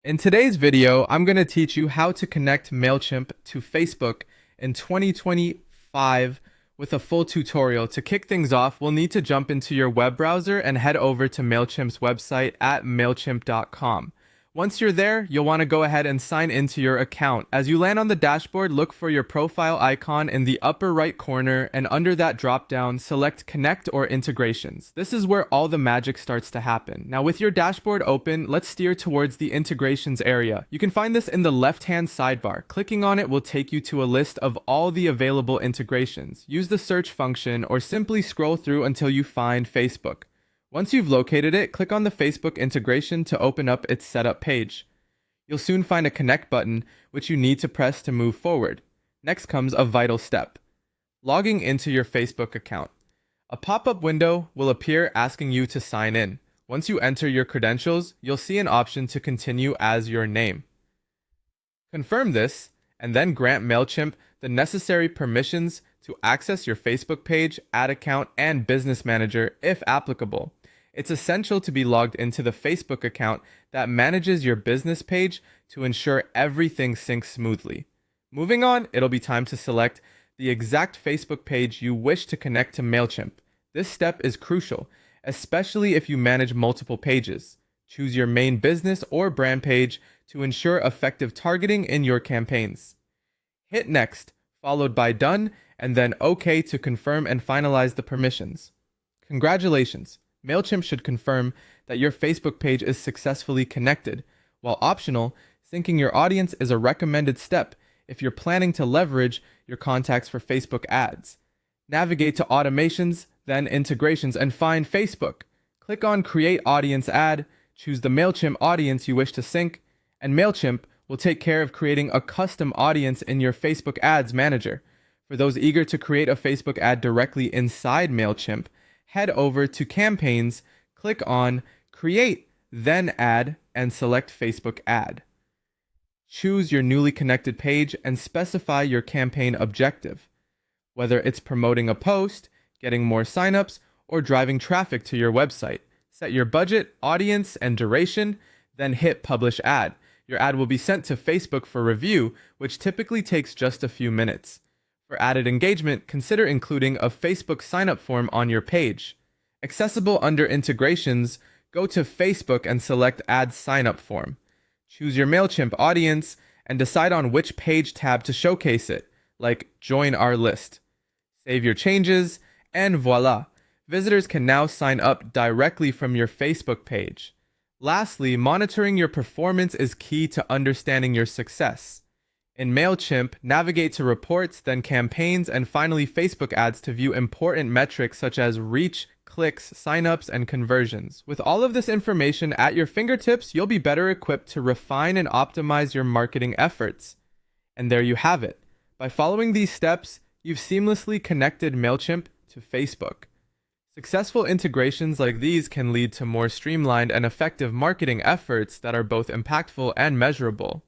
In today's video, I'm going to teach you how to connect Mailchimp to Facebook in 2025 with a full tutorial. To kick things off, we'll need to jump into your web browser and head over to Mailchimp's website at mailchimp.com. Once you're there, you'll want to go ahead and sign into your account. As you land on the dashboard, look for your profile icon in the upper right corner, and under that drop-down, select Connect or Integrations. This is where all the magic starts to happen. Now, with your dashboard open, let's steer towards the Integrations area. You can find this in the left-hand sidebar. Clicking on it will take you to a list of all the available integrations. Use the search function or simply scroll through until you find Facebook. Once you've located it, click on the Facebook integration to open up its setup page. You'll soon find a connect button, which you need to press to move forward. Next comes a vital step: logging into your Facebook account. A pop-up window will appear asking you to sign in. Once you enter your credentials, you'll see an option to continue as your name. Confirm this, and then grant Mailchimp the necessary permissions to access your Facebook page, ad account, and business manager if applicable. It's essential to be logged into the Facebook account that manages your business page to ensure everything syncs smoothly. Moving on, it'll be time to select the exact Facebook page you wish to connect to Mailchimp. This step is crucial, especially if you manage multiple pages. Choose your main business or brand page to ensure effective targeting in your campaigns. Hit Next, followed by Done, and then OK to confirm and finalize the permissions. Congratulations! Mailchimp should confirm that your Facebook page is successfully connected. While optional, syncing your audience is a recommended step if you're planning to leverage your contacts for Facebook ads. Navigate to Automations, then Integrations, and find Facebook. Click on Create Audience Ad, choose the Mailchimp audience you wish to sync, and Mailchimp will take care of creating a custom audience in your Facebook Ads Manager. For those eager to create a Facebook ad directly inside Mailchimp, head over to Campaigns, click on Create, then Add, and select Facebook Ad. Choose your newly connected page and specify your campaign objective, whether it's promoting a post, getting more signups, or driving traffic to your website. Set your budget, audience, and duration, then hit Publish Ad. Your ad will be sent to Facebook for review, which typically takes just a few minutes. For added engagement, consider including a Facebook sign-up form on your page. Accessible under Integrations, go to Facebook and select Add Sign-up Form. Choose your Mailchimp audience and decide on which page tab to showcase it, like Join Our List. Save your changes, and voila! Visitors can now sign up directly from your Facebook page. Lastly, monitoring your performance is key to understanding your success. In Mailchimp, navigate to Reports, then Campaigns, and finally Facebook ads to view important metrics such as reach, clicks, signups, and conversions. With all of this information at your fingertips, you'll be better equipped to refine and optimize your marketing efforts. And there you have it. By following these steps, you've seamlessly connected Mailchimp to Facebook. Successful integrations like these can lead to more streamlined and effective marketing efforts that are both impactful and measurable.